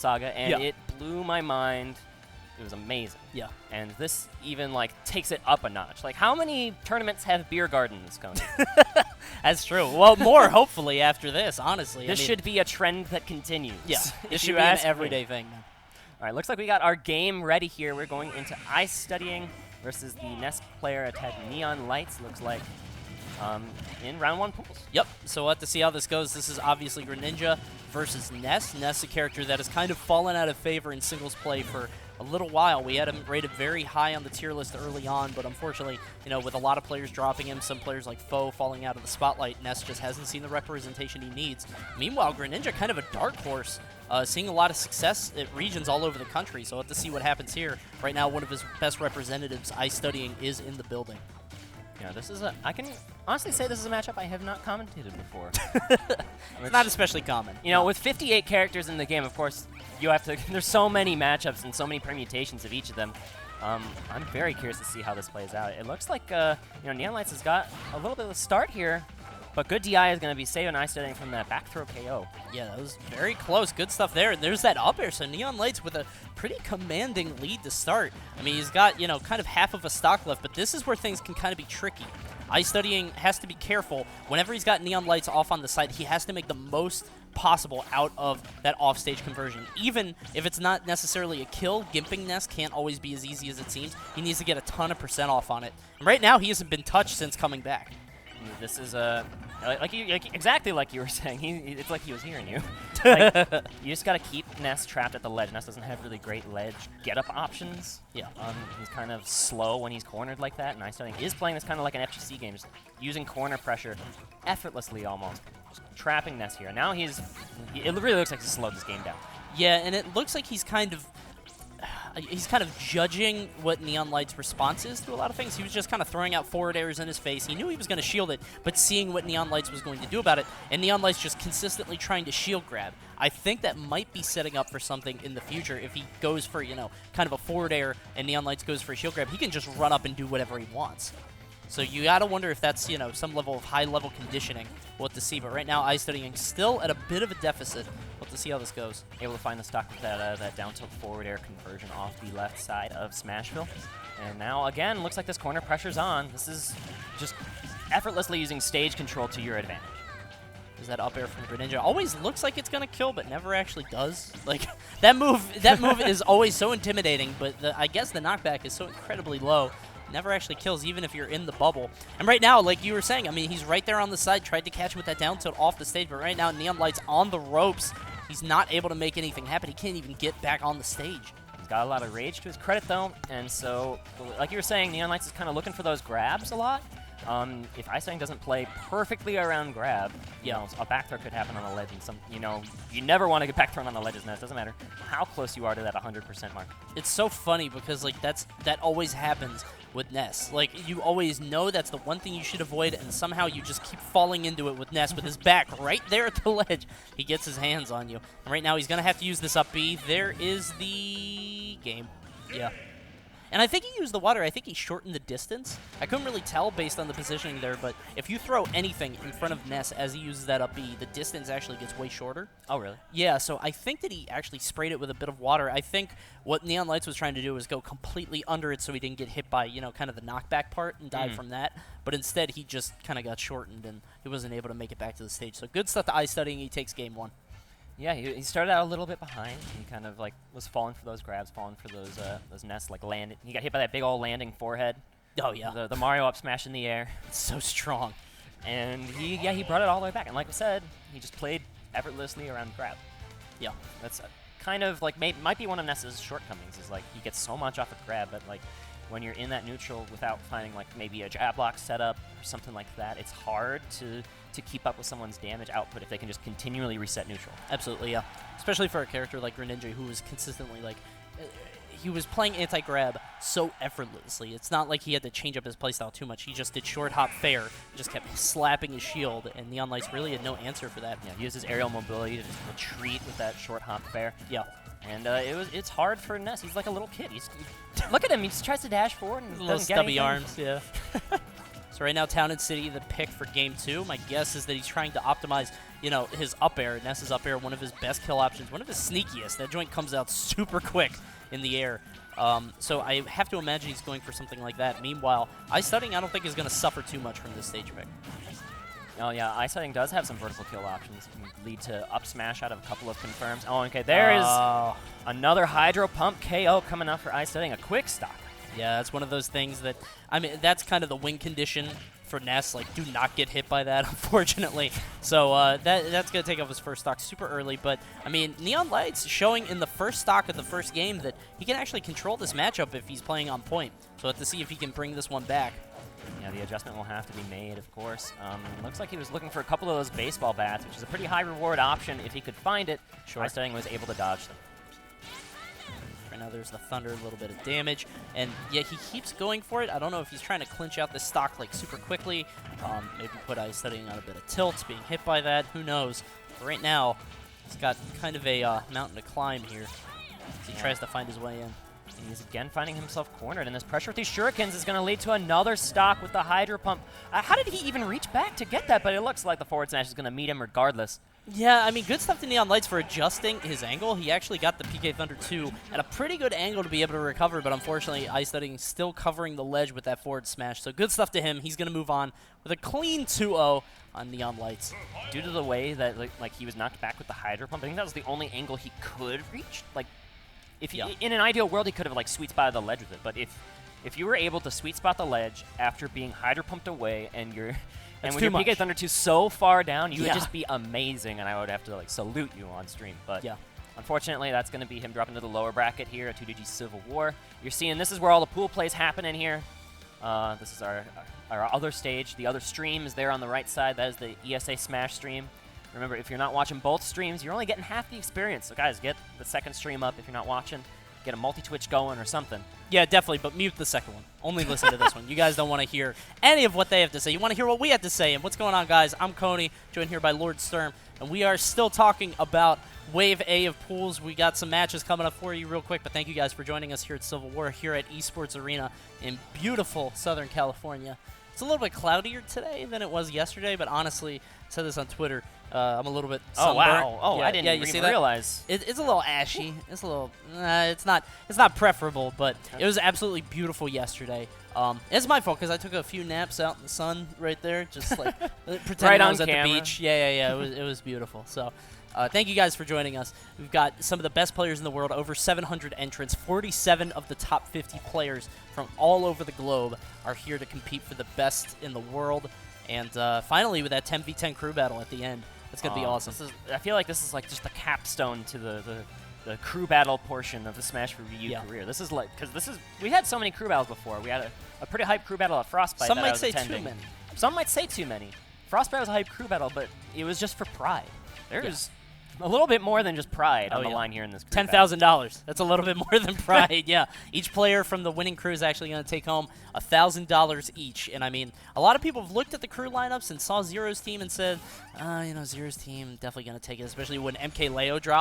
Saga, and it blew my mind. It was amazing. Yeah. And this even, like, takes it up a notch. Like, how many tournaments have beer gardens come? That's true. Well, more, hopefully, after this, honestly. This should be a trend that continues. Yeah, this should you be an ask me. everyday thing, man. All right, looks like we got our game ready here. We're going into iStudying versus the NES player attack NeonLytes, looks like, in round 1 pools. Yep, so we'll have to see how this goes. This is obviously Greninja versus Ness. Ness, a character that has kind of fallen out of favor in singles play for a little while. We had him rated very high on the tier list early on, but unfortunately, you know, with a lot of players dropping him, some players like Foe falling out of the spotlight, Ness just hasn't seen the representation he needs. Meanwhile, Greninja, kind of a dark horse, seeing a lot of success at regions all over the country, so we'll have to see what happens here. Right now, one of his best representatives, iStudying, is in the building. Yeah, this is I can honestly say this is a matchup I have not commentated before. It's not especially common. You know, with 58 characters in the game, of course, you have to, there's so many matchups and so many permutations of each of them. I'm very curious to see how this plays out. It looks like, you know, NeonLytes has got a little bit of a start here, but good DI is going to be saving iStudying from that back throw KO. Yeah, that was very close. Good stuff there. And there's that up air, so NeonLytes with a pretty commanding lead to start. I mean, he's got, you know, kind of half of a stock left, but this is where things can kind of be tricky. iStudying has to be careful. Whenever he's got NeonLytes off on the side, he has to make the most possible out of that offstage conversion. Even if it's not necessarily a kill, gimping Ness can't always be as easy as it seems. He needs to get a ton of % off on it. And right now, he hasn't been touched since coming back. This is exactly like you were saying. It's like he was hearing you. Like, you just got to keep Ness trapped at the ledge. Ness doesn't have really great ledge get-up options. Yeah. He's kind of slow when he's cornered like that, and iStudying is playing this kind of like an FGC game, just using corner pressure effortlessly almost, just trapping Ness here. Now it really looks like he's slowed this game down. Yeah, and it looks like he's kind of judging what NeonLytes' response is to a lot of things. He was just kind of throwing out forward airs in his face. He knew he was going to shield it, but seeing what NeonLytes was going to do about it, and NeonLytes just consistently trying to shield grab. I think that might be setting up for something in the future. If he goes for, you know, kind of a forward air and NeonLytes goes for a shield grab, he can just run up and do whatever he wants. So you got to wonder if that's, you know, some level of high-level conditioning. We'll have to see. But right now, iStudying still at a bit of a deficit. We'll have to see how this goes. Able to find the stock with that down tilt forward air conversion off the left side of Smashville. And now, again, looks like this corner pressure's on. This is just effortlessly using stage control to your advantage. There's that up air from Greninja. Always looks like it's going to kill, but never actually does. Like, that move is always so intimidating, but I guess the knockback is so incredibly low. Never actually kills, even if you're in the bubble. And right now, like you were saying, I mean, he's right there on the side, tried to catch him with that down tilt off the stage, but right now, NeonLytes on the ropes. He's not able to make anything happen. He can't even get back on the stage. He's got a lot of rage to his credit, though, and so, like you were saying, NeonLytes is kind of looking for those grabs a lot. If iStudying doesn't play perfectly around grab, you know, a back throw could happen on the ledge, and you know, you never want to get back thrown on the ledges, and it doesn't matter how close you are to that 100% mark. It's so funny because, like, that always happens with Ness. Like, you always know that's the one thing you should avoid, and somehow you just keep falling into it with Ness with his back right there at the ledge. He gets his hands on you. And right now, he's going to have to use this up B. There is the game. Yeah. And I think he used the water. I think he shortened the distance. I couldn't really tell based on the positioning there, but if you throw anything in front of Ness as he uses that up B, the distance actually gets way shorter. Oh, really? Yeah, so I think that he actually sprayed it with a bit of water. I think what NeonLytes was trying to do was go completely under it so he didn't get hit by, you know, kind of the knockback part and die from that. But instead, he just kind of got shortened and he wasn't able to make it back to the stage. So good stuff to iStudying. He takes game 1. Yeah, he started out a little bit behind. He kind of like was falling for those grabs, falling for those nests, like landing. He got hit by that big old landing forehead. Oh yeah, the Mario up smash in the air. It's so strong. And he brought it all the way back. And like I said, he just played effortlessly around grab. Yeah, that's kind of like might be one of Ness's shortcomings. Is like he gets so much off of grab, but like when you're in that neutral without finding like maybe a jab block setup or something like that, it's hard to keep up with someone's damage output if they can just continually reset neutral. Absolutely, yeah. Especially for a character like Greninja who was consistently like, he was playing anti-grab so effortlessly. It's not like he had to change up his playstyle too much. He just did short hop fair, just kept slapping his shield, and NeonLytes really had no answer for that. Yeah, he uses aerial mobility to just retreat with that short hop fair. Yeah. And it's hard for Ness. He's like a little kid. Look at him. He just tries to dash forward and little doesn't get stubby anything. arms. Yeah. So right now, Town and City, the pick for Game 2. My guess is that he's trying to optimize, you know, his up air. Ness's up air, one of his best kill options, one of his sneakiest. That joint comes out super quick in the air. So I have to imagine he's going for something like that. Meanwhile, iStudying I don't think is going to suffer too much from this stage pick. Oh yeah, iStudying does have some vertical kill options. It can lead to up smash out of a couple of confirms. Oh, okay, there is another Hydro Pump KO coming up for iStudying. A quick stock. Yeah, that's one of those things that, I mean, that's kind of the win condition for Ness. Like, do not get hit by that, unfortunately. So that's going to take off his first stock super early. But, I mean, NeonLytes showing in the first stock of the first game that he can actually control this matchup if he's playing on point. So we'll have to see if he can bring this one back. Yeah, the adjustment will have to be made, of course. Looks like he was looking for a couple of those baseball bats, which is a pretty high reward option if he could find it. Sure. iStudying was able to dodge them. Right now there's the Thunder, a little bit of damage. And yeah, he keeps going for it. I don't know if he's trying to clinch out this stock like super quickly. Maybe put iStudying on a bit of tilt, being hit by that. Who knows? But right now, he's got kind of a mountain to climb here as he tries to find his way in. He's again finding himself cornered, and this pressure with these shurikens is going to lead to another stock with the Hydro Pump. How did he even reach back to get that? But it looks like the forward smash is going to meet him regardless. Yeah, I mean, good stuff to NeonLytes for adjusting his angle. He actually got the PK Thunder 2 at a pretty good angle to be able to recover, but unfortunately, iStudying still covering the ledge with that forward smash. So good stuff to him. He's going to move on with a clean 2-0 on NeonLytes. Due to the way that like he was knocked back with the Hydro Pump, I think that was the only angle he could reach. Like, if he, in an ideal world, he could have like sweet spotted the ledge with it. But if you were able to sweet spot the ledge after being Hydro Pumped away and you're and with your PK Thunder 2 so far down, you would just be amazing, and I would have to like salute you on stream. But unfortunately, that's going to be him dropping to the lower bracket here at 2DG Civil War. You're seeing this is where all the pool plays happen in here. This is our other stage. The other stream is there on the right side. That is the ESA Smash stream. Remember, if you're not watching both streams, you're only getting half the experience. So guys, get the second stream up if you're not watching. Get a multi-Twitch going or something. Yeah, definitely, but mute the second one. Only listen to this one. You guys don't want to hear any of what they have to say. You want to hear what we have to say. And what's going on, guys? I'm Coney, joined here by Lord Sturm, and we are still talking about Wave A of pools. We got some matches coming up for you real quick, but thank you guys for joining us here at Civil War, here at Esports Arena in beautiful Southern California. It's a little bit cloudier today than it was yesterday, but honestly, I said this on Twitter, I'm a little bit sunburnt. Oh, wow. Oh, yeah, I didn't even realize. It's a little ashy. It's a little, it's not preferable, but it was absolutely beautiful yesterday. It's my fault because I took a few naps out in the sun right there, just like pretending I was at the beach. Yeah. It was beautiful. So thank you guys for joining us. We've got some of the best players in the world, over 700 entrants. 47 of the top 50 players from all over the globe are here to compete for the best in the world. And finally, with that 10v10 crew battle at the end, it's going to be awesome. I feel like this is like just the capstone to the crew battle portion of the Smash for Ryu career. This is like, because we had so many crew battles before. We had a pretty hype crew battle at Frostbite. Some that might I was say attending. too many. Some might say too many. Frostbite was a hype crew battle, but it was just for pride. There's a little bit more than just pride on the line here in this crew battle. $10,000. That's a little bit more than pride, yeah. Each player from the winning crew is actually going to take home $1,000 each. And, I mean, a lot of people have looked at the crew lineups and saw Zero's team and said, you know, Zero's team definitely going to take it, especially when MK Leo dropped.